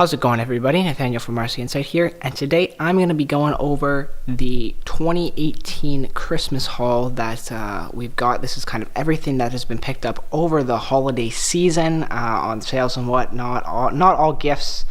How's it going, everybody? Nathaniel from RCInsight here, and today I'm going to be going over the 2018 Christmas haul that we've got. This is kind of everything that has been picked up over the holiday season on sales and whatnot. Not all gifts,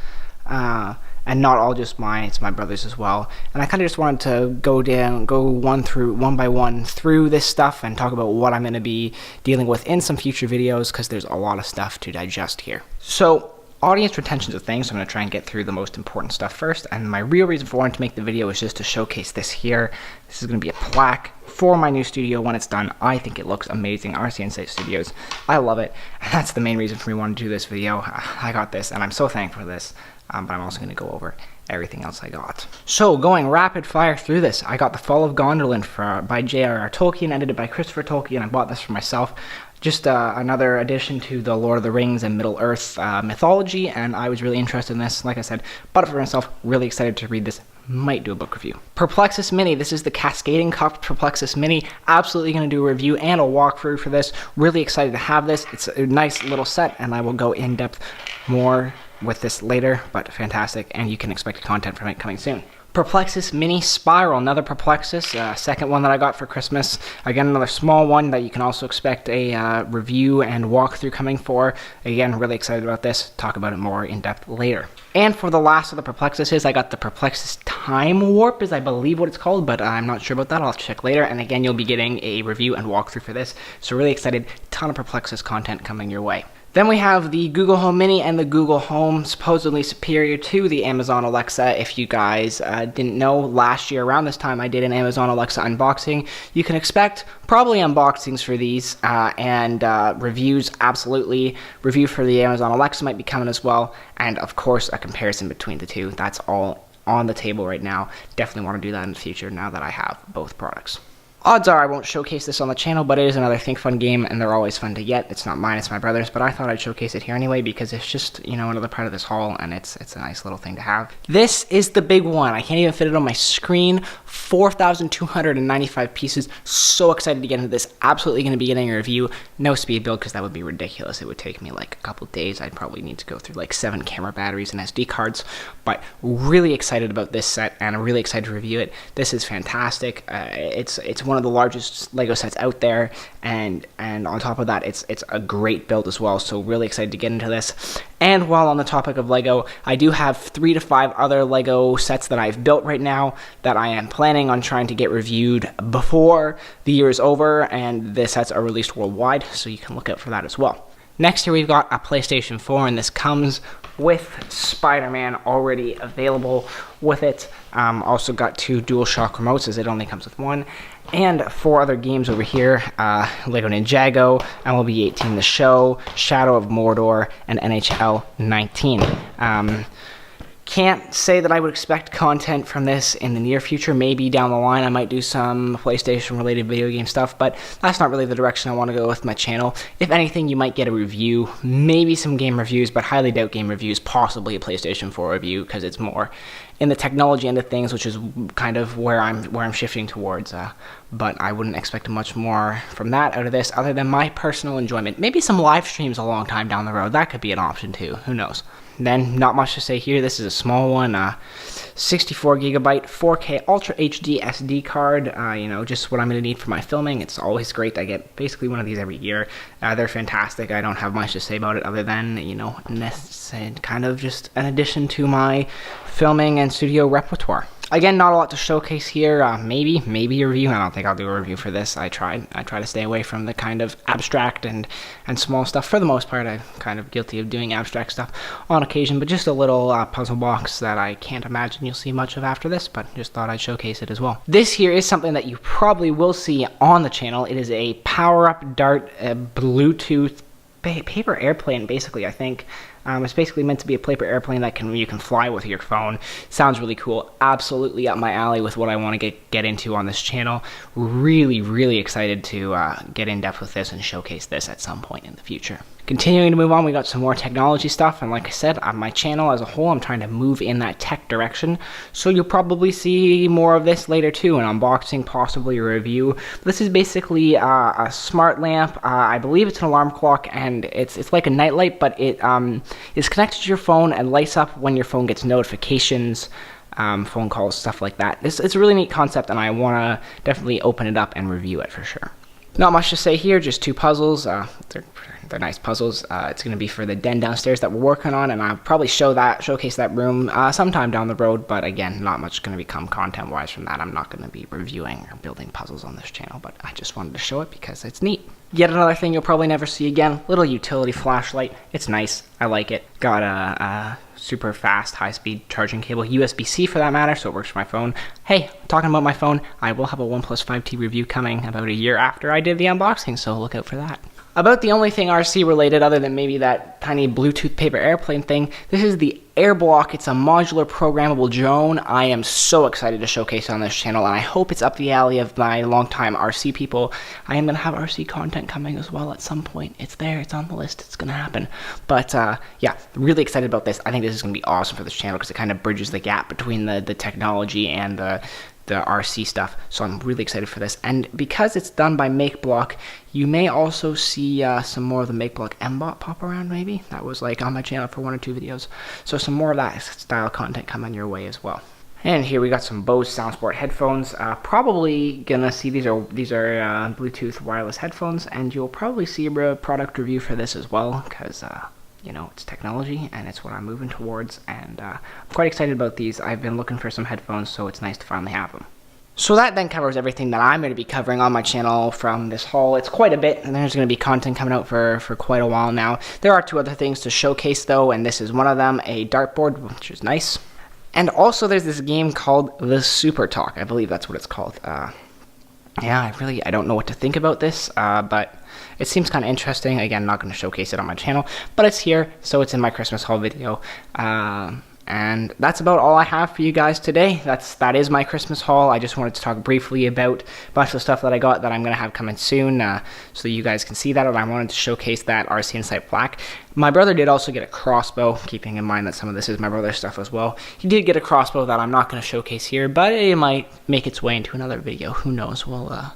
and not all just mine, it's my brother's as well. And I kind of just wanted to go one by one through this stuff and talk about what I'm going to be dealing with in some future videos, because there's a lot of stuff to digest here. So, audience retention is a thing, so I'm going to try and get through the most important stuff first. And my real reason for wanting to make the video is just to showcase this here. This is going to be a plaque for my new studio when it's done. I think it looks amazing. RCInsight Studios. I love it. And that's the main reason for me wanting to do this video. I got this, and I'm so thankful for this. But I'm also going to go over everything else I got. So, going rapid fire through this, I got the Fall of Gondolin by J.R.R. Tolkien, edited by Christopher Tolkien. I bought this for myself. Just another addition to the Lord of the Rings and Middle-earth mythology, and I was really interested in this. Like I said, bought it for myself, really excited to read this. Might do a book review. Perplexus Mini, this is the Cascading Cup Perplexus Mini. Absolutely going to do a review and a walkthrough for this. Really excited to have this. It's a nice little set, and I will go in depth more with this later, but fantastic, and you can expect content from it coming soon. Perplexus Mini Spiral, another Perplexus, second one that I got for Christmas. Again, another small one that you can also expect a review and walkthrough coming for. Again, really excited about this. Talk about it more in depth later. And for the last of the Perplexuses, I got the Perplexus Timewarp, is I believe what it's called, but I'm not sure about that. I'll have to check later. And again, you'll be getting a review and walkthrough for this. So really excited. Ton of Perplexus content coming your way. Then we have the Google Home Mini and the Google Home, supposedly superior to the Amazon Alexa. If you guys didn't know, last year around this time I did an Amazon Alexa unboxing. You can expect probably unboxings for these and reviews, absolutely. Review for the Amazon Alexa might be coming as well. And of course, a comparison between the two. That's all on the table right now. Definitely want to do that in the future now that I have both products. Odds are I won't showcase this on the channel, but it is another Thinkfun game, and they're always fun to get. It's not mine, it's my brother's, but I thought I'd showcase it here anyway, because it's just, you know, another part of this haul, and it's a nice little thing to have. This is the big one. I can't even fit it on my screen. 4,295 pieces. So excited to get into this. Absolutely going to be getting a review. No speed build, because that would be ridiculous. It would take me like a couple days. I'd probably need to go through like 7 camera batteries and SD cards, but really excited about this set, and I'm really excited to review it. This is fantastic. It's one of the largest Lego sets out there, and on top of that, it's a great build as well, so really excited to get into this. And while on the topic of Lego, I do have 3 to 5 other Lego sets that I've built right now that I am planning on trying to get reviewed before the year is over, and the sets are released worldwide, so you can look out for that as well. Next here we've got a PlayStation 4, and this comes with Spider-Man already available with it. Also got 2 DualShock remotes, as it only comes with 1. And 4 other games over here, Lego Ninjago, MLB 18 The Show, Shadow of Mordor, and NHL 19. Can't say that I would expect content from this in the near future. Maybe down the line I might do some PlayStation-related video game stuff, but that's not really the direction I want to go with my channel. If anything, you might get a review, maybe some game reviews, but highly doubt game reviews, possibly a PlayStation 4 review, because it's more in the technology end of things, which is kind of where I'm shifting towards. But I wouldn't expect much more from that out of this, other than my personal enjoyment. Maybe some live streams a long time down the road. That could be an option too. Who knows? Then, not much to say here. This is a small one, 64 gigabyte 4K Ultra HD SD card. You know, just what I'm going to need for my filming. It's always great. I get basically one of these every year. They're fantastic. I don't have much to say about it other than, you know, kind of just an addition to my filming and studio repertoire. Again, not a lot to showcase here. Maybe a review. I don't think I'll do a review for this. I try to stay away from the kind of abstract and small stuff. For the most part, I'm kind of guilty of doing abstract stuff on occasion, but just a little puzzle box that I can't imagine you'll see much of after this, but just thought I'd showcase it as well. This here is something that you probably will see on the channel. It is a PowerUp Dart Bluetooth paper airplane, basically, I think. It's basically meant to be a paper airplane that you can fly with your phone. Sounds really cool. Absolutely up my alley with what I want to get into on this channel. Really excited to get in depth with this and showcase this at some point in the future. Continuing to move on, we got some more technology stuff, and like I said, on my channel as a whole, I'm trying to move in that tech direction, so you'll probably see more of this later too, an unboxing, possibly a review. This is basically a smart lamp. I believe it's an alarm clock, and it's like a nightlight, but it It's connected to your phone and lights up when your phone gets notifications, phone calls, stuff like that. It's a really neat concept, and I want to definitely open it up and review it for sure. Not much to say here, just 2 puzzles. They're nice puzzles. It's going to be for the den downstairs that we're working on, and I'll probably showcase that room sometime down the road, but again, not much going to become content-wise from that. I'm not going to be reviewing or building puzzles on this channel, but I just wanted to show it because it's neat. Yet another thing you'll probably never see again, little utility flashlight. It's nice. I like it. Got a super fast, high-speed charging cable, USB-C for that matter, so it works for my phone. Hey, talking about my phone, I will have a OnePlus 5T review coming about a year after I did the unboxing, so look out for that. About the only thing RC related other than maybe that tiny Bluetooth paper airplane thing, this is the Airblock. It's a modular programmable drone. I am so excited to showcase it on this channel, and I hope it's up the alley of my longtime RC people. I am going to have RC content coming as well at some point. It's there, it's on the list, it's going to happen. But yeah, really excited about this. I think this is going to be awesome for this channel because it kind of bridges the gap between the technology and the RC stuff, so I'm really excited for this. And because it's done by MakeBlock, you may also see some more of the MakeBlock MBot pop around maybe. That was like on my channel for 1 or 2 videos, so some more of that style content coming your way as well. And here we got some Bose Soundsport headphones. Probably gonna see these are Bluetooth wireless headphones, and you'll probably see a product review for this as well because you know, it's technology and it's what I'm moving towards, and I'm quite excited about these. I've been looking for some headphones, so it's nice to finally have them. So that then covers everything that I'm going to be covering on my channel from this haul. It's quite a bit, and there's going to be content coming out for quite a while now. There are 2 other things to showcase though, and this is one of them, a dartboard, which is nice. And also there's this game called the Super Tock. I believe that's what it's called. Yeah, I don't know what to think about this, but it seems kind of interesting. Again, not going to showcase it on my channel, but it's here, so it's in my Christmas haul video. And that's about all I have for you guys today. That is my Christmas haul. I just wanted to talk briefly about a bunch of stuff that I got that I'm going to have coming soon, so you guys can see that, and I wanted to showcase that RCInsight Plaque. My brother did also get a crossbow, keeping in mind that some of this is my brother's stuff as well. He did get a crossbow that I'm not going to showcase here, but it might make its way into another video. Who knows? We'll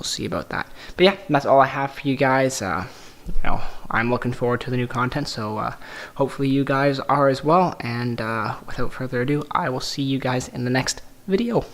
see about that. But yeah, that's all I have for you guys. You know, I'm looking forward to the new content, so hopefully you guys are as well. And without further ado, I will see you guys in the next video.